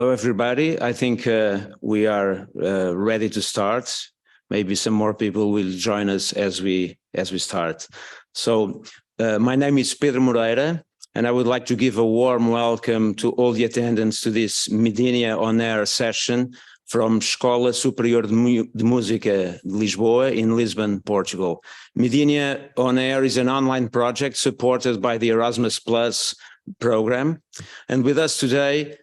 Hello, everybody. I think we are ready to start. Maybe some more people will join us as we start. So, my name is Pedro Moreira, and I would like to give a warm welcome to all the attendants to this Medinea On Air session from Escola Superior de Música de Lisboa in Lisbon, Portugal. Medinea On Air is an online project supported by the Erasmus Plus program, and with us today.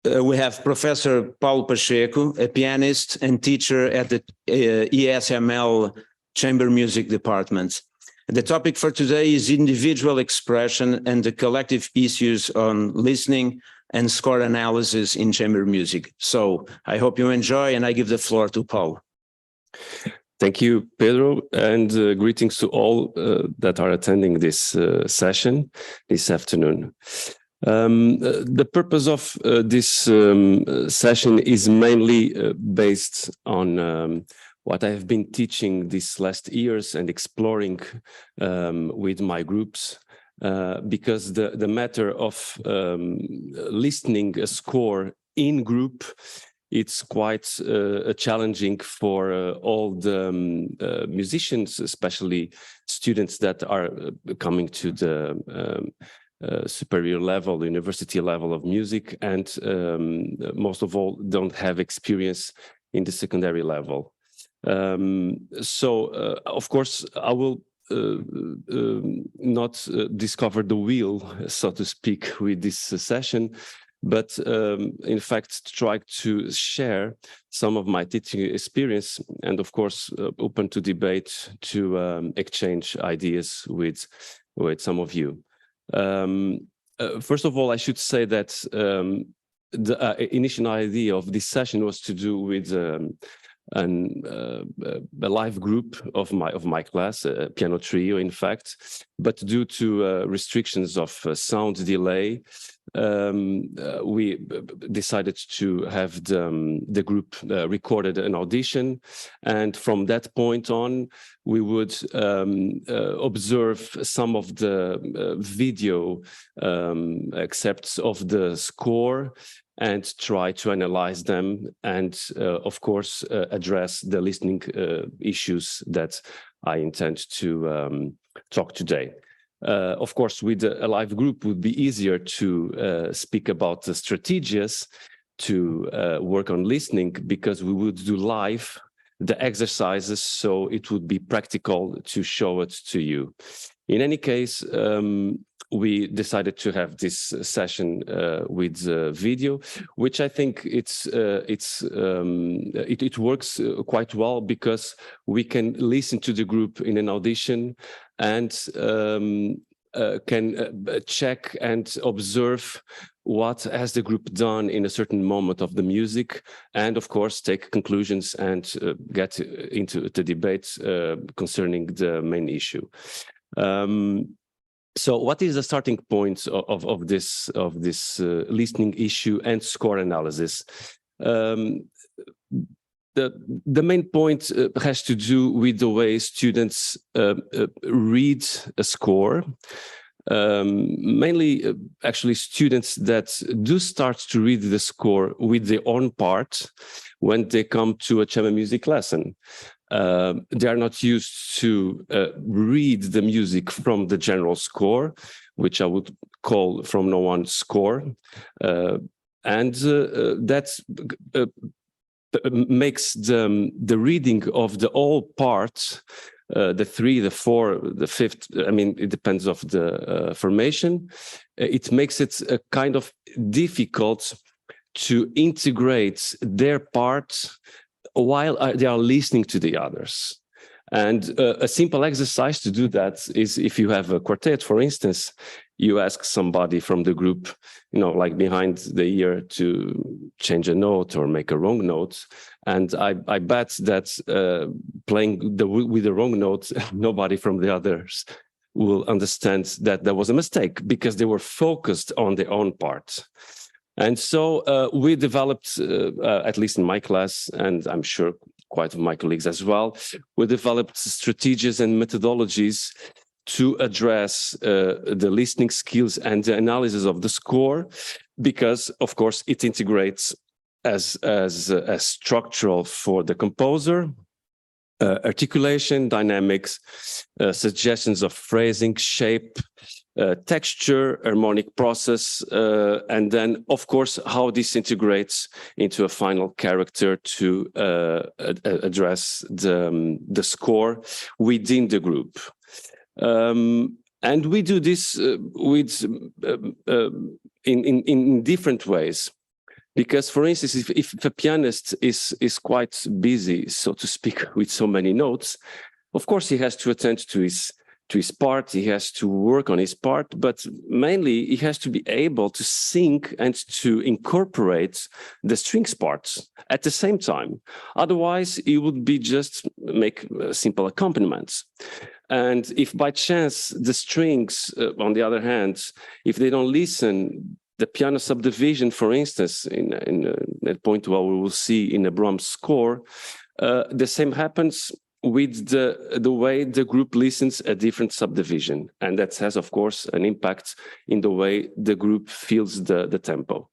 We have Professor Paulo Pacheco, a pianist and teacher at the ESML Chamber Music Department. The topic for today is individual expression and the collective issues on listening and score analysis in chamber music. So I hope you enjoy, and I give the floor to Paulo. Thank you, Pedro, and greetings to all that are attending this session this afternoon. The purpose of this session is mainly based on what I have been teaching these last years and exploring with my groups, because the matter of listening a score in group, it's quite challenging for all the musicians, especially students that are coming to the superior level, university level of music, and most of all don't have experience in the secondary level. Of course, I will not discover the wheel, so to speak, with this session, but in fact try to share some of my teaching experience, and of course open to debate, to exchange ideas with some of you. First of all, I should say that the initial idea of this session was to do with a live group of my class, a piano trio, in fact, but due to restrictions of sound delay, we decided to have the group recorded an audition, and from that point on we would observe some of the video excerpts of the score and try to analyze them, and of course address the listening issues that I intend to talk today. Of course, with a live group, it would be easier to speak about the strategies to work on listening, because we would do live the exercises, so it would be practical to show it to you. In any case, we decided to have this session with video, which I think it works quite well, because we can listen to the group in an audition and can check and observe what has the group done in a certain moment of the music, and of course take conclusions and get into the debate concerning the main issue. So what is the starting point of this listening issue and score analysis? The main point has to do with the way students read a score. Mainly, actually, students that do start to read the score with their own part when they come to a chamber music lesson. They are not used to read the music from the general score, which I would call from now on score, and that makes the reading of the all parts, the 3, the 4, the 5th, I mean, it depends of the formation. It makes it a kind of difficult to integrate their part while they are listening to the others. And a simple exercise to do that is, if you have a quartet, for instance, you ask somebody from the group, like behind the ear, to change a note or make a wrong note. And I bet that playing with the wrong note, nobody from the others will understand that there was a mistake, because they were focused on their own part. And so we developed, at least in my class, and I'm sure quite of my colleagues as well, we developed strategies and methodologies to address the listening skills and the analysis of the score because, of course, it integrates as structural for the composer, articulation, dynamics, suggestions of phrasing, shape, texture, harmonic process, and then, of course, how this integrates into a final character to address the score within the group. And we do this in different ways. Because, for instance, if a pianist is quite busy, so to speak, with so many notes, of course he has to attend to his part, he has to work on his part, but mainly he has to be able to sing and to incorporate the strings parts at the same time. Otherwise, he would be just make simple accompaniments. And if by chance the strings, on the other hand, if they don't listen, the piano subdivision, for instance, in at point where we will see in a Brahms score, the same happens with the way the group listens a different subdivision, and that has, of course, an impact in the way the group feels the tempo.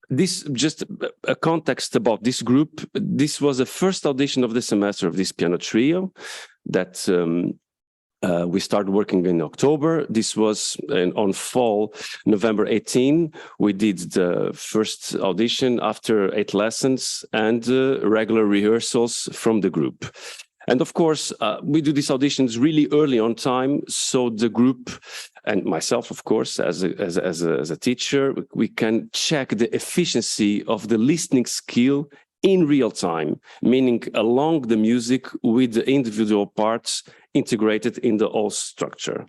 This just a context about this group. This was the first audition of the semester of this piano trio that we started working in October. This was on fall, November 18. We did the first audition after 8 lessons and regular rehearsals from the group. And of course, we do these auditions really early on time, so the group and myself, of course, as a teacher, we can check the efficiency of the listening skill in real time, meaning along the music with the individual parts integrated in the whole structure.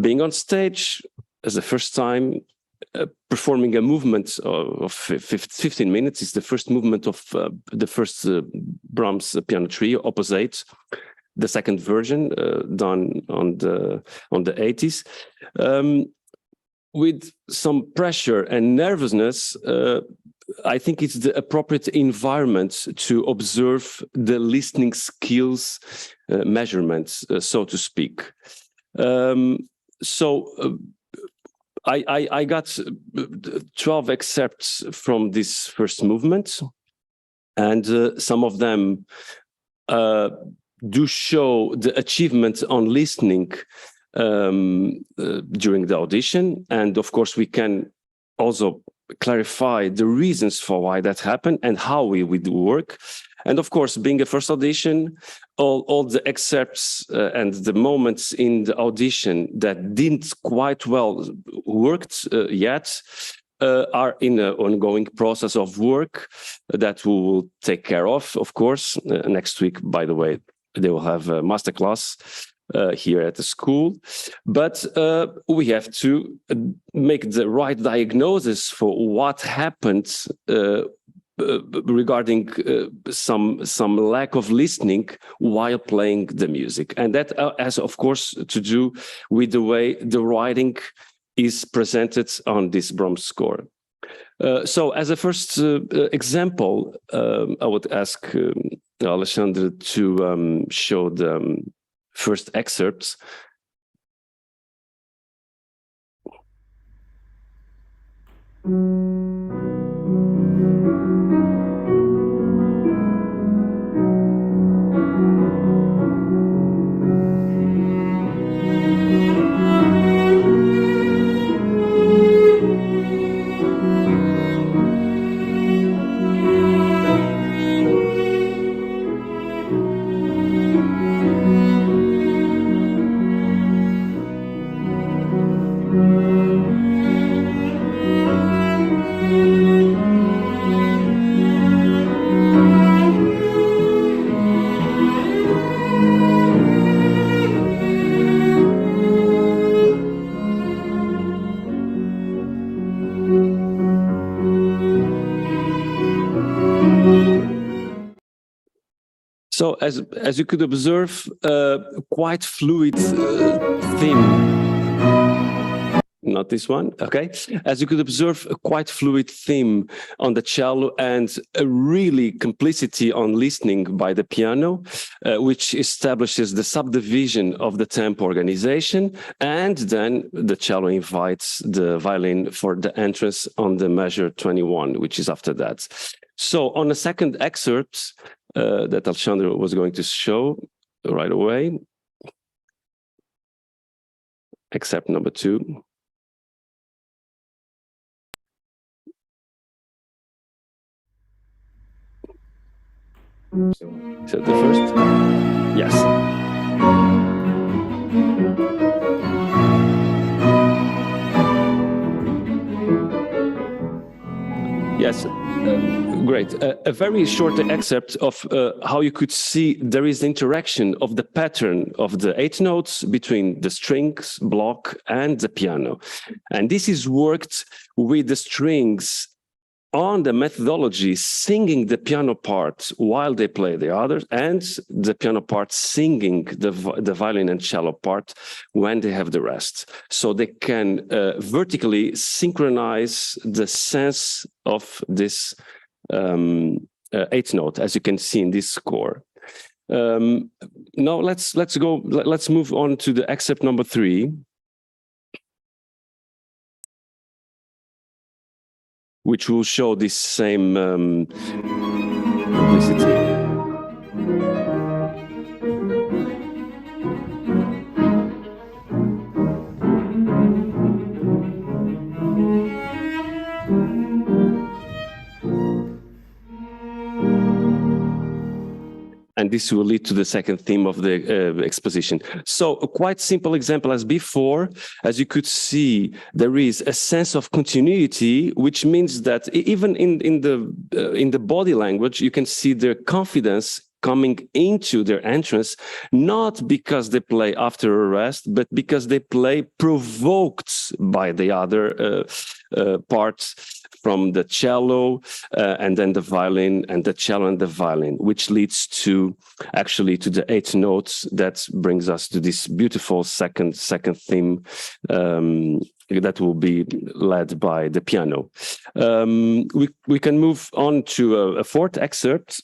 Being on stage as the first time, performing a movement of 15 minutes is the first movement of the first Brahms Piano Trio, Opus 8, the second version done on the 80s. With some pressure and nervousness, I think it's the appropriate environment to observe the listening skills measurements, so to speak. I got 12 excerpts from this first movement, and some of them do show the achievement on listening during the audition. And of course, we can also clarify the reasons for why that happened and how we would work. And of course, being a first audition, all the excerpts and the moments in the audition that didn't quite well worked yet are in an ongoing process of work that we will take care of course. Next week, by the way, they will have a masterclass here at the school, but we have to make the right diagnosis for what happened regarding some lack of listening while playing the music, and that has, of course, to do with the way the writing is presented on this Brahms score. So, as a first example, I would ask Alexandre to show the first excerpts. So, as you could observe, quite fluid theme. not this one, okay. As you could observe, a quite fluid theme on the cello and a really complicity on listening by the piano, which establishes the subdivision of the tempo organization, and then the cello invites the violin for the entrance on the measure 21, which is after that. So on a second excerpt that Alexandre was going to show right away, excerpt number 2. Is that the first? Yes. Yes, great. A very short excerpt of how you could see there is interaction of the pattern of the 8 notes between the strings block and the piano. And this is worked with the strings on the methodology, singing the piano part while they play the others, and the piano part singing the violin and cello part when they have the rest. So they can vertically synchronize the sense of this 8th note, as you can see in this score. Now let's move on to the excerpt number 3. Which will show this same complicity. And this will lead to the second theme of the exposition. So a quite simple example as before, as you could see, there is a sense of continuity, which means that even in the body language, you can see their confidence coming into their entrance, not because they play after a rest, but because they play provoked by the other parts from the cello and then the violin, and the cello and the violin, which leads to actually to the 8 notes that brings us to this beautiful second theme that will be led by the piano. We can move on to a 4th excerpt.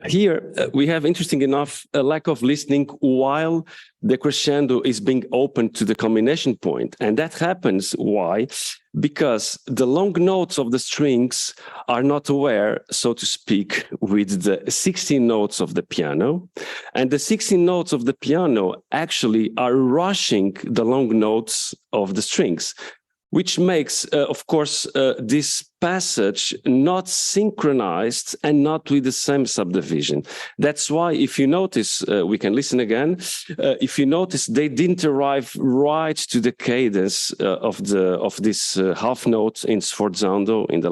Here, we have, interesting enough, a lack of listening while the crescendo is being opened to the culmination point. And that happens, why? Because the long notes of the strings are not aware, so to speak, with the 16 notes of the piano. And the 16 notes of the piano actually are rushing the long notes of the strings, which makes, of course, this passage not synchronized and not with the same subdivision. That's why, if you notice, we can listen again. If you notice, they didn't arrive right to the cadence of this half note in sforzando in the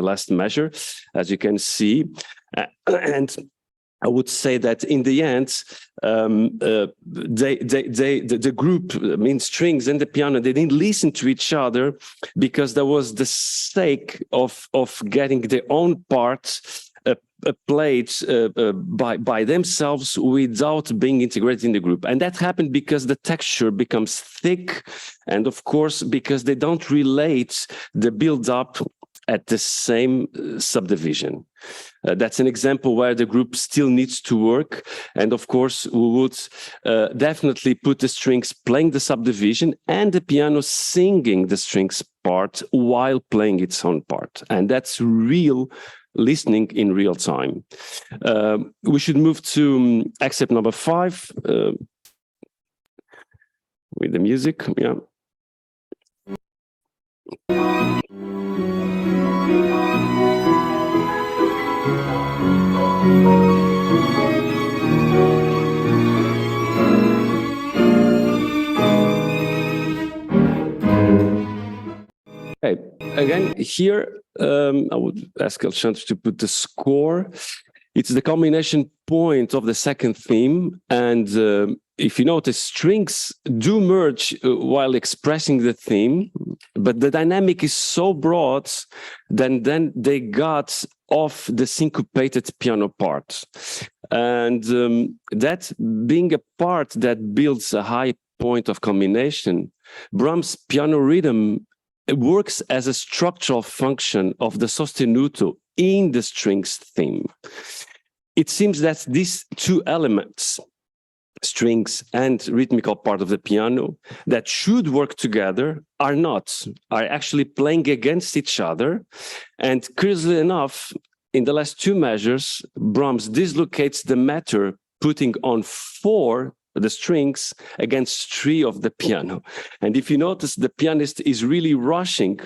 last measure, as you can see, and I would say that in the end, the group, I mean, strings and the piano, they didn't listen to each other because there was the sake of getting their own part played by themselves without being integrated in the group. And that happened because the texture becomes thick, and of course, because they don't relate the build-up at the same subdivision. That's an example where the group still needs to work. And of course, we would definitely put the strings playing the subdivision and the piano singing the strings part while playing its own part. And that's real listening in real time. We should move to excerpt number 5 with the music. Yeah. Okay, again, here I would ask Alexandre to put the score. It's the culmination point of the second theme, and if you notice, strings do merge while expressing the theme, but the dynamic is so broad that then they got off the syncopated piano part. And that being a part that builds a high point of culmination, Brahms' piano rhythm works as a structural function of the sostenuto in the strings theme. It seems that these two elements, strings and rhythmical part of the piano, that should work together are actually playing against each other. And curiously enough, in the last two measures, Brahms dislocates the matter, putting on 4 the strings against 3 of the piano. And if you notice, the pianist is really rushing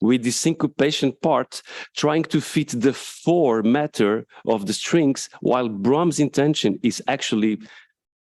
with the syncopation part, trying to fit the 4 matter of the strings, while Brahms' intention is actually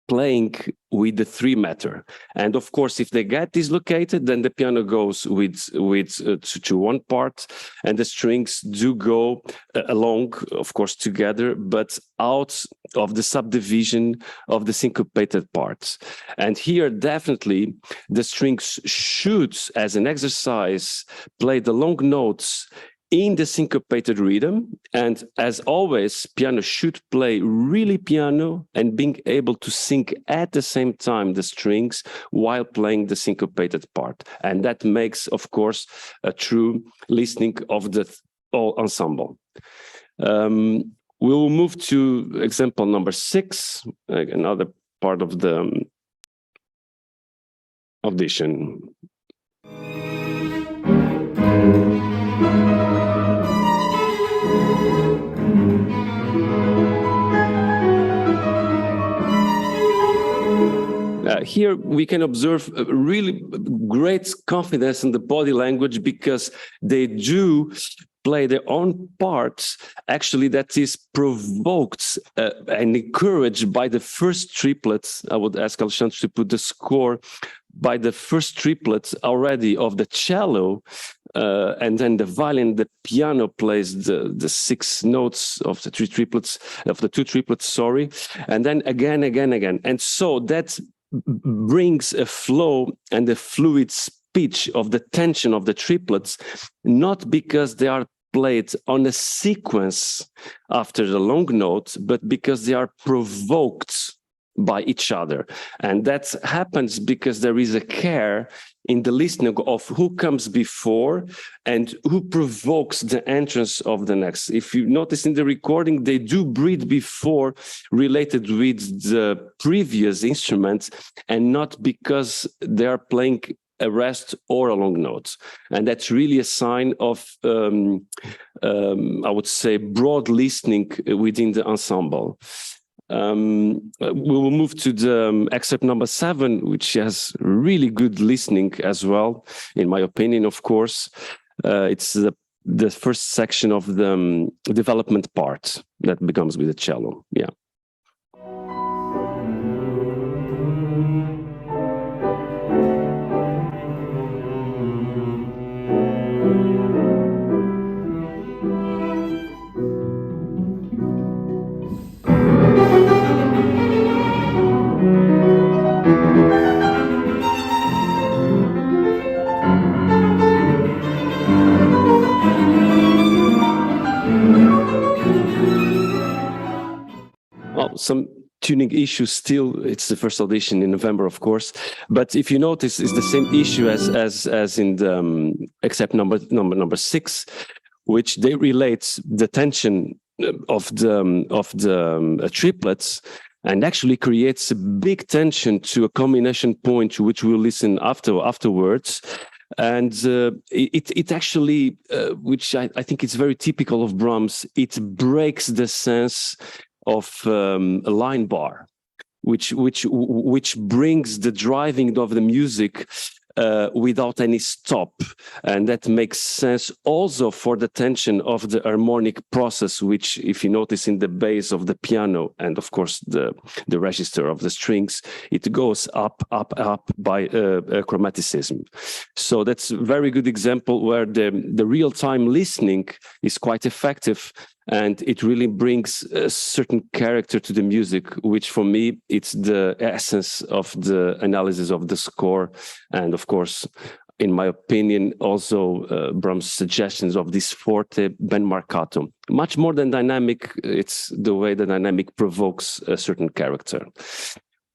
playing with the 3 matter. And of course, if they get dislocated, then the piano goes to one part, and the strings do go along, of course, together, but out of the subdivision of the syncopated parts. And here, definitely, the strings should, as an exercise, play the long notes in the syncopated rhythm. And as always, piano should play really piano and being able to sync at the same time the strings while playing the syncopated part. And that makes, of course, a true listening of the whole ensemble. We will move to example number 6, another part of the audition. Here we can observe a really great confidence in the body language, because they do play their own parts, actually, that is provoked and encouraged by the first triplets. I would ask Alexandre to put the score by the first triplets already of the cello, and then the violin, the piano plays the 6 notes of the 2 triplets, sorry, and then again. And so that brings a flow and a fluid speech of the tension of the triplets, not because they are played on a sequence after the long note, but because they are provoked by each other. And that happens because there is a care in the listening of who comes before and who provokes the entrance of the next. If you notice in the recording, they do breathe before related with the previous instruments, and not because they are playing a rest or a long note. And that's really a sign of, I would say, broad listening within the ensemble. We will move to the excerpt number 7, which has really good listening as well, in my opinion, of course. It's the first section of the development part that becomes with the cello. Yeah. Well, some tuning issues still. It's the first audition in November, of course. But if you notice, it's the same issue as in the except number 6, which they relate the tension of the triplets, and actually creates a big tension to a culmination point, which we'll listen afterwards. And it actually, which I think it's very typical of Brahms, it breaks the sense of a line bar, which brings the driving of the music without any stop. And that makes sense also for the tension of the harmonic process, which, if you notice in the bass of the piano, and of course the register of the strings, it goes up, up, up by chromaticism. So that's a very good example where the real-time listening is quite effective, and it really brings a certain character to the music, which for me, it's the essence of the analysis of the score. And of course, in my opinion, also Brahms' suggestions of this forte bend marcato. Much more than dynamic, it's the way the dynamic provokes a certain character.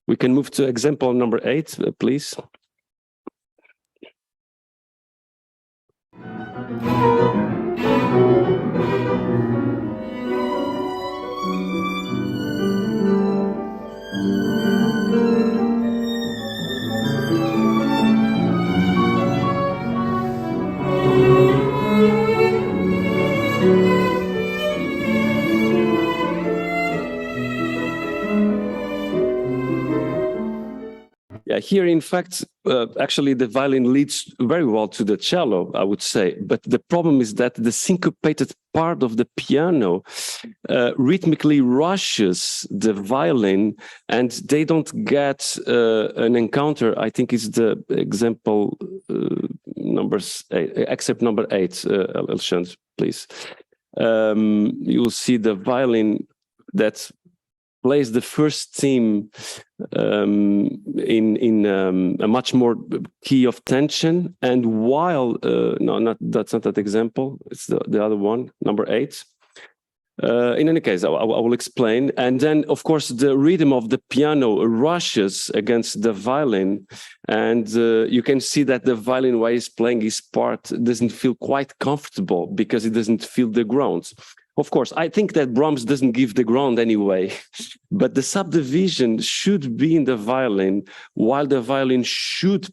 We can move to example number 8, please. Yeah, here, in fact, actually the violin leads very well to the cello, I would say. But the problem is that the syncopated part of the piano rhythmically rushes the violin, and they don't get an encounter. I think it's the example excerpt number 8, Alexandre, please. You'll see the violin that plays the first theme in a much more key of tension, and while that's not that example, it's the other one, number 8. In any case, I will explain. And then, of course, the rhythm of the piano rushes against the violin, and you can see that the violin, while he's playing his part, doesn't feel quite comfortable because it doesn't feel the ground. Of course, I think that Brahms doesn't give the ground anyway, but the subdivision should be in the violin, while the violin should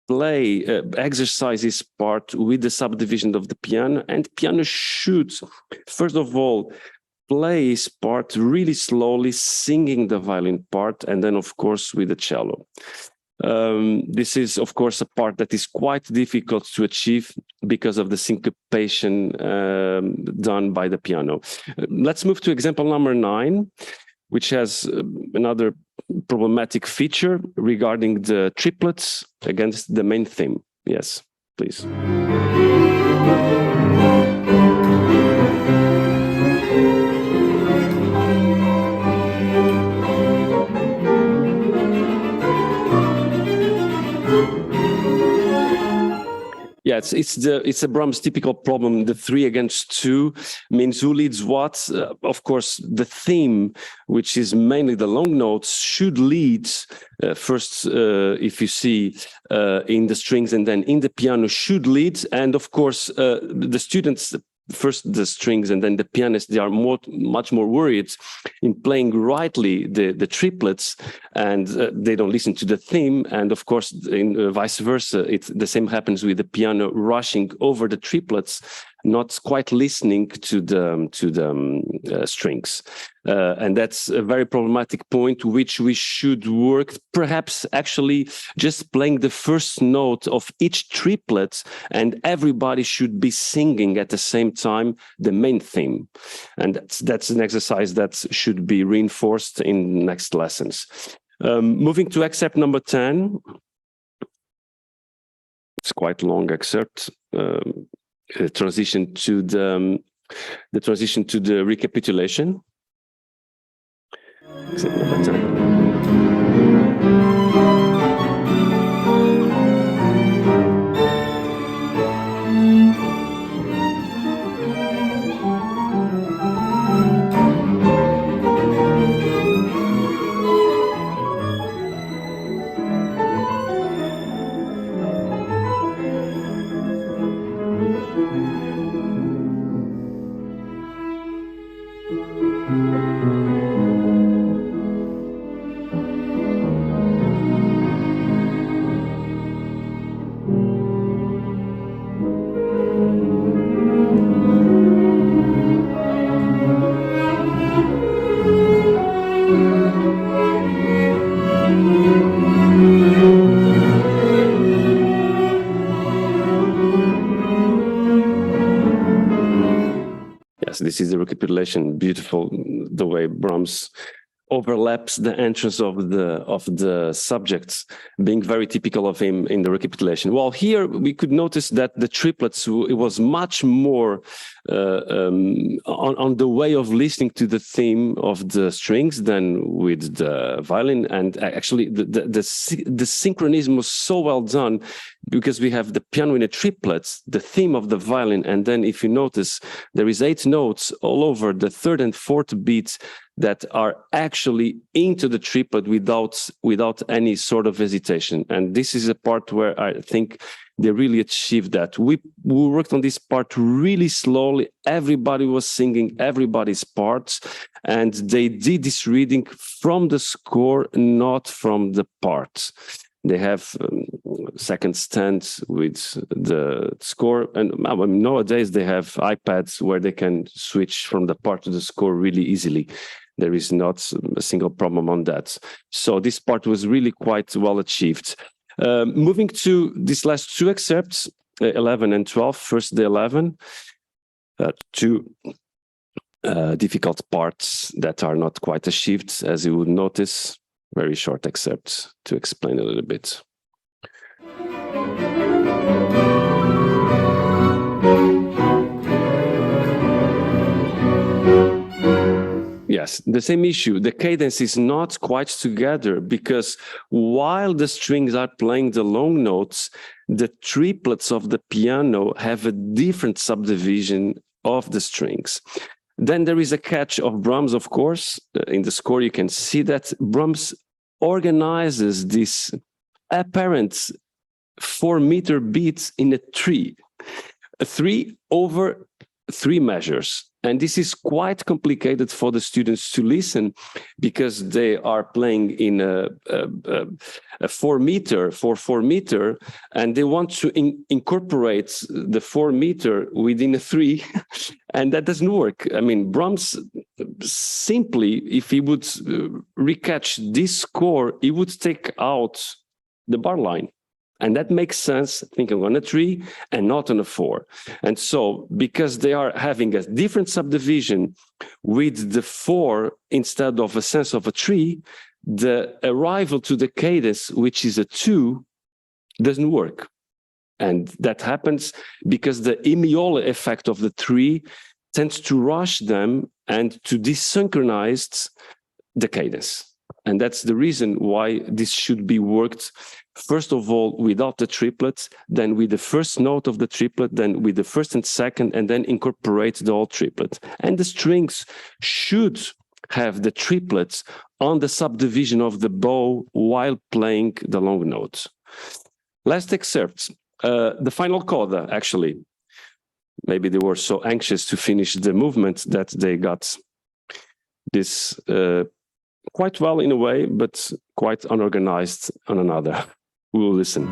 play, exercise his part with the subdivision of the piano, and piano should, first of all, play his part really slowly, singing the violin part, and then, of course, with the cello. This is, of course, a part that is quite difficult to achieve because of the syncopation done by the piano. Let's move to example number 9, which has another problematic feature regarding the triplets against the main theme. Yes, please. Yeah, it's a Brahms typical problem. The 3 against 2 means who leads what. Of course, the theme, which is mainly the long notes, should lead first. If you see in the strings and then in the piano, should lead. And of course, the students, first the strings and then the pianist, they are much more worried in playing rightly the triplets, and they don't listen to the theme. And of course, in vice versa, the same happens with the piano rushing over the triplets, not quite listening to the strings. And that's a very problematic point, which we should work, perhaps actually just playing the first note of each triplet, and everybody should be singing at the same time the main theme. And that's an exercise that should be reinforced in next lessons. Moving to excerpt number 10. It's quite a long excerpt. Transition to the recapitulation. Except number 10. this is the recapitulation. Beautiful, the way Brahms overlaps the entrance of the subjects, being very typical of him in the recapitulation. Well, here we could notice that the triplets, it was much more on the way of listening to the theme of the strings than with the violin. And actually the synchronism was so well done, because we have the piano in a triplet, the theme of the violin, and then if you notice, there is 8 notes all over the 3rd and 4th beats that are actually into the triplet without any sort of hesitation. And this is a part where I think they really achieved that. We worked on this part really slowly. Everybody was singing everybody's parts, and they did this reading from the score, not from the parts. They have second stand with the score, and nowadays they have iPads where they can switch from the part to the score really easily. There is not a single problem on that. So this part was really quite well achieved. Moving to these last 2 excerpts, 11 and 12. First, the 11, 2 difficult parts that are not quite achieved, as you would notice. Very short excerpts to explain a little bit. Yes, the same issue. The cadence is not quite together, because while the strings are playing the long notes, the triplets of the piano have a different subdivision of the strings. Then there is a catch of Brahms, of course. In the score, you can see that Brahms organizes this apparent 4-meter beats in a 3 over 3 measures. And this is quite complicated for the students to listen, because they are playing in a 4-meter, and they want to incorporate the 4-meter within a 3, and that doesn't work. I mean, Brahms simply, if he would recatch this score, he would take out the bar line. And that makes sense, thinking on a 3 and not on a 4. And so, because they are having a different subdivision with the 4 instead of a sense of a 3, the arrival to the cadence, which is a 2, doesn't work. And that happens because the Imiola effect of the 3 tends to rush them and to desynchronize the cadence. And that's the reason why this should be worked, first of all, without the triplets, then with the first note of the triplet, then with the first and second, and then incorporate the whole triplet. And the strings should have the triplets on the subdivision of the bow while playing the long notes. Last excerpt, the final coda, actually. Maybe they were so anxious to finish the movement that they got this quite well in a way, but quite unorganized on another. We will listen.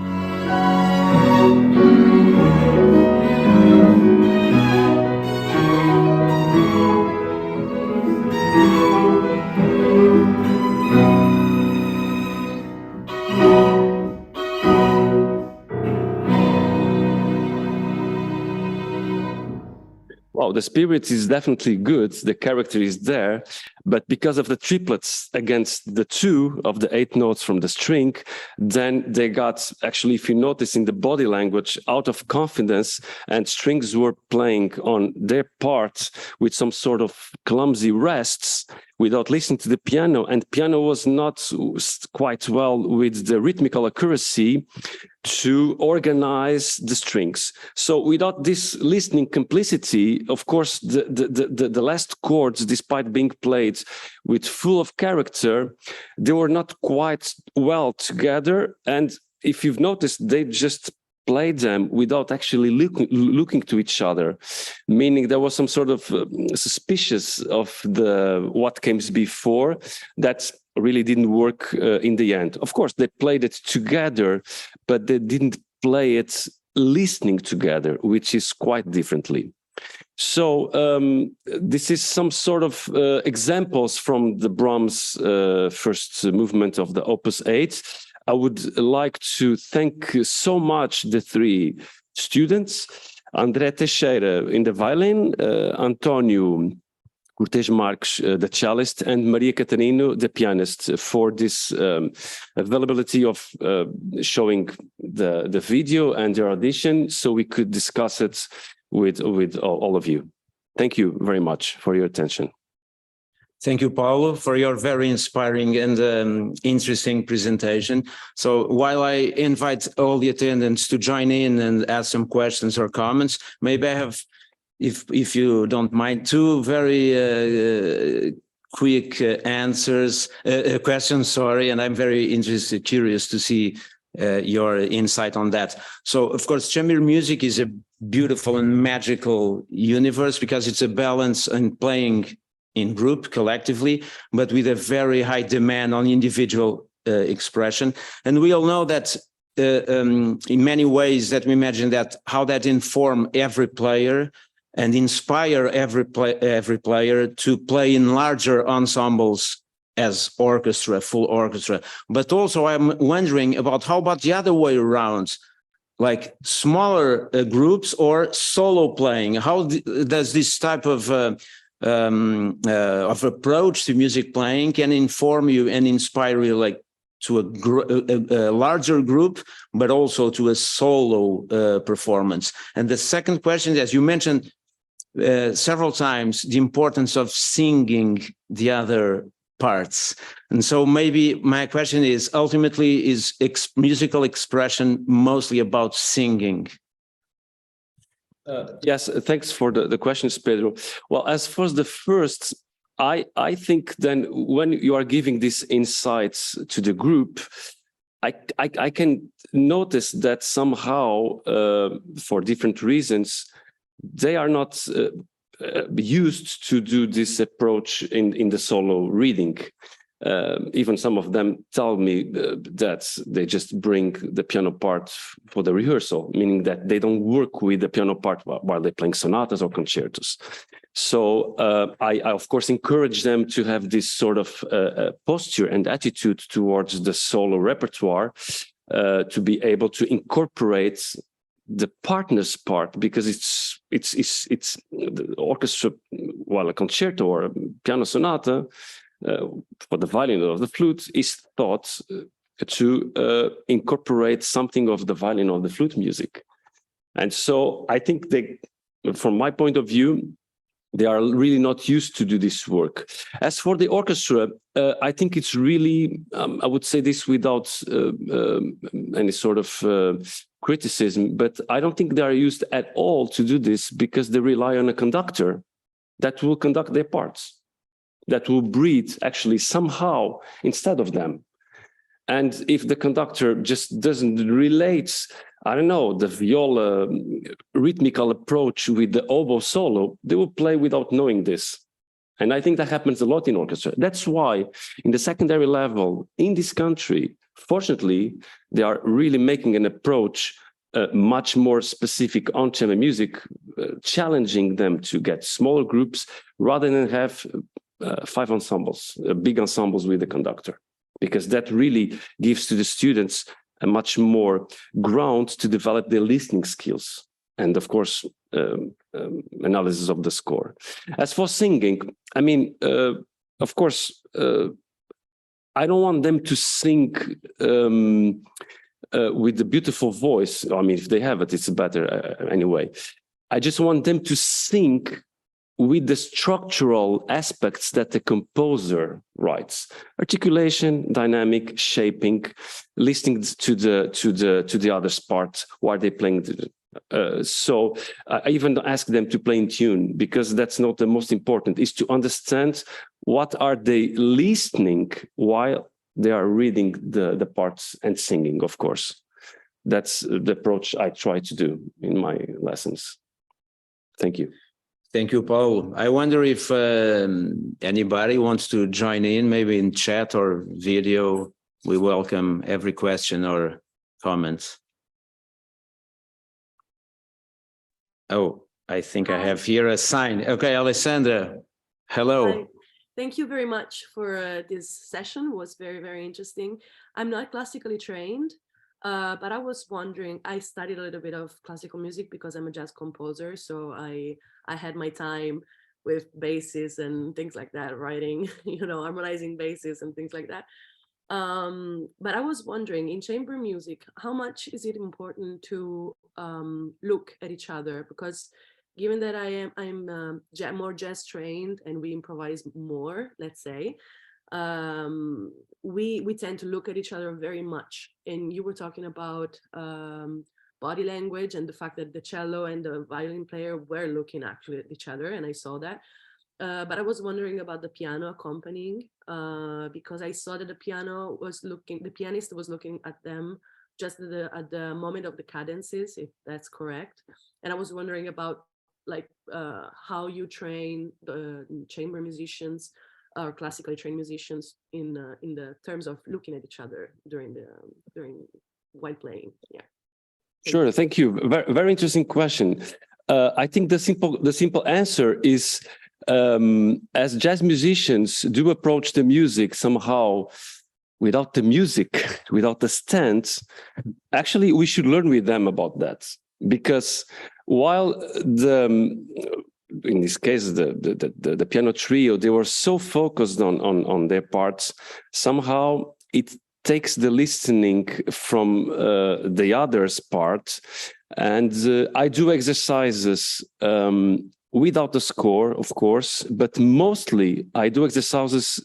Well, the spirit is definitely good, the character is there, but because of the triplets against the 2 of the 8 notes from the string, then they got, actually, if you notice in the body language, out of confidence, and strings were playing on their part with some sort of clumsy rests without listening to the piano, and piano was not quite well with the rhythmical accuracy to organize the strings. So without this listening complicity, of course, the last chords, despite being played with full of character, they were not quite well together. And if you've noticed, they just played them without actually looking to each other, meaning there was some sort of suspicious of what came before that really didn't work in the end. Of course, they played it together, but they didn't play it listening together, which is quite differently. So this is some sort of examples from the Brahms first movement of the Opus 8. I would like to thank so much the 3 students. André Teixeira in the violin, Antonio Cortes Marques, the cellist, and Maria Catarino, the pianist, for this availability of showing the video and their audition, so we could discuss it with all of you. Thank you very much for your attention. Thank you, Paulo, for your very inspiring and interesting presentation. So while I invite all the attendants to join in and ask some questions or comments, maybe I have, if you don't mind, two very quick questions, sorry, and I'm very interested, curious to see your insight on that. So, of course, chamber music is a beautiful and magical universe because it's a balance and playing in group, collectively, but with a very high demand on individual expression. And we all know that in many ways that we imagine that how that inform every player and inspire every player to play in larger ensembles as orchestra, full orchestra. But also I'm wondering about how about the other way around, like smaller groups or solo playing? How does this type of approach to music playing can inform you and inspire you, like to a larger group, but also to a solo performance? And the second question, as you mentioned several times, the importance of singing the other parts. And so maybe my question is, ultimately, is musical expression mostly about singing? Yes, thanks for the questions, Pedro. Well, as far as the first, I think then when you are giving these insights to the group, I can notice that somehow, for different reasons, they are not used to do this approach in the solo reading. Even some of them tell me that they just bring the piano part for the rehearsal, meaning that they don't work with the piano part while they're playing sonatas or concertos. So I of course encourage them to have this sort of posture and attitude towards the solo repertoire, to be able to incorporate the partner's part, because it's the orchestra, while a concerto or a piano sonata for the violin or the flute is thought to incorporate something of the violin or the flute music. And so I think they, from my point of view, they are really not used to do this work. As for the orchestra, I think it's really, I would say this without any sort of criticism, but I don't think they are used at all to do this, because they rely on a conductor that will conduct their parts, that will breathe actually somehow instead of them. And if the conductor just doesn't relate, I don't know, the viola rhythmical approach with the oboe solo, they will play without knowing this. And I think that happens a lot in orchestra. That's why in the secondary level in this country, fortunately, they are really making an approach much more specific on chamber music, challenging them to get smaller groups rather than have 5 ensembles, big ensembles with the conductor, because that really gives to the students a much more ground to develop their listening skills and, of course, analysis of the score. As for singing, I mean, of course, I don't want them to sing with the beautiful voice. I mean, if they have it, it's better anyway. I just want them to sing with the structural aspects that the composer writes: articulation, dynamic, shaping, listening to the other's part while they're playing. So I even ask them to play in tune, because that's not the most important. Is to understand what are they listening while they are reading the parts and singing. Of course, that's the approach I try to do in my lessons. Thank you. Thank you, Paulo. I wonder if anybody wants to join in, maybe in chat or video. We welcome every question or comment. Oh, I think I have here a sign. Okay, Alessandra, hello. Hi. Thank you very much for this session. It was very, very interesting. I'm not classically trained. But I was wondering, I studied a little bit of classical music because I'm a jazz composer. So I had my time with basses and things like that, writing, harmonizing basses and things like that. But I was wondering, in chamber music, how much is it important to look at each other? Because given that I'm more jazz trained and we improvise more, let's say, we tend to look at each other very much. And you were talking about body language and the fact that the cello and the violin player were looking actually at each other, and I saw that. But I was wondering about the piano accompanying, because I saw that the pianist was looking at them just at the moment of the cadences, if that's correct. And I was wondering about how you train the chamber musicians or classically trained musicians in the terms of looking at each other during while playing. Yeah. Sure, thank you. Very, very interesting question. I think the simple answer is, as jazz musicians do approach the music somehow without the music, without the stance, actually we should learn with them about that. Because while in this case, the piano trio, they were so focused on their parts, somehow it takes the listening from the other's part. And I do exercises without the score, of course, but mostly I do exercises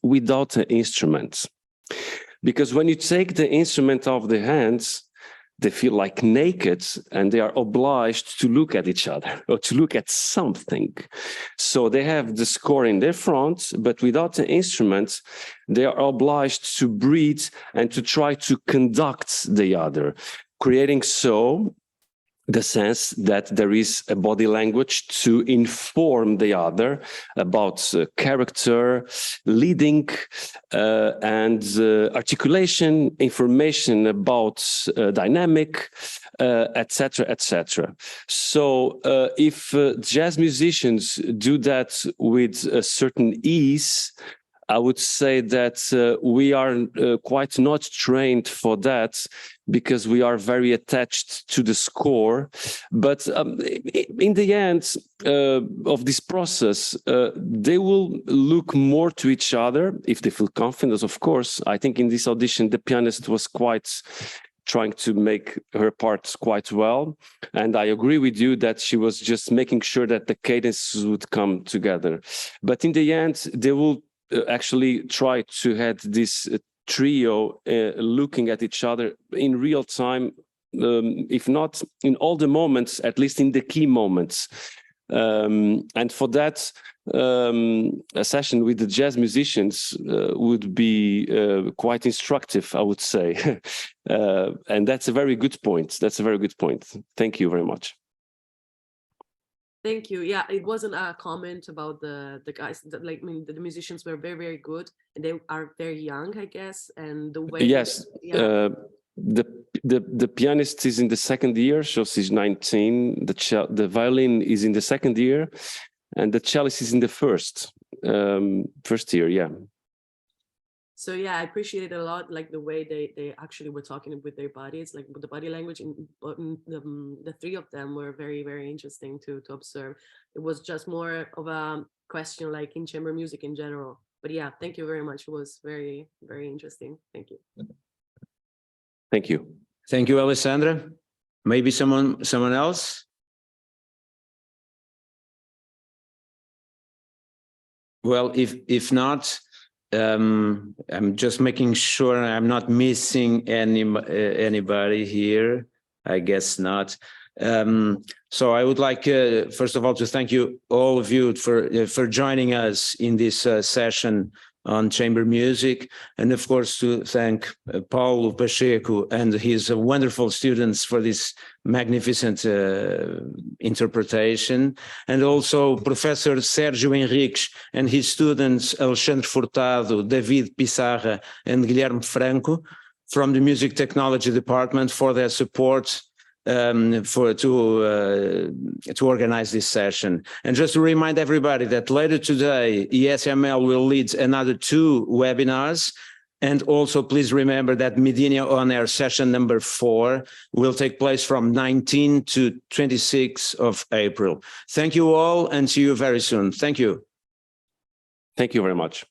without the instruments. Because when you take the instrument off the hands, they feel like naked and they are obliged to look at each other or to look at something. So they have the score in their front, but without the instruments, they are obliged to breathe and to try to conduct the other, creating so the sense that there is a body language to inform the other about character, leading, and articulation, information about dynamic, etc., etc. So if jazz musicians do that with a certain ease, I would say that we are quite not trained for that, because we are very attached to the score. But in the end of this process, they will look more to each other if they feel confident, of course. I think in this audition, the pianist was quite trying to make her part quite well. And I agree with you that she was just making sure that the cadences would come together. But in the end, they will actually try to have this trio looking at each other in real time, if not in all the moments, at least in the key moments. And for that, a session with the jazz musicians would be quite instructive, I would say. And that's a very good point. That's a very good point. Thank you very much. Thank you. Yeah, it wasn't a comment about the guys. The musicians were very, very good, and they are very young, I guess. And the way yes, the pianist is in the second year, so she's 19. The violin is in the second year, and the cellist is in the first year. Yeah. So yeah, I appreciate it a lot, like the way they actually were talking with their bodies, like with the body language. And the three of them were very, very interesting to observe. It was just more of a question, like in chamber music in general. But yeah, thank you very much. It was very, very interesting. Thank you. Thank you. Thank you, Alessandra. Maybe someone else? Well, if not, I'm just making sure I'm not missing anybody here. I guess not. So I would like, first of all, to thank you, all of you, for joining us in this session on chamber music, and of course to thank Paulo, Pacheco, and his wonderful students for this magnificent interpretation, and also Professor Sérgio Henriques and his students Alexandre Furtado, David Pissarra, and Guilherme Franco from the Music Technology Department for their support to organize this session. And just to remind everybody that later today, ESML will lead another 2 webinars. And also, please remember that Medinea On Air session number 4 will take place from 19 to 26 of April. Thank you all and see you very soon. Thank you. Thank you very much.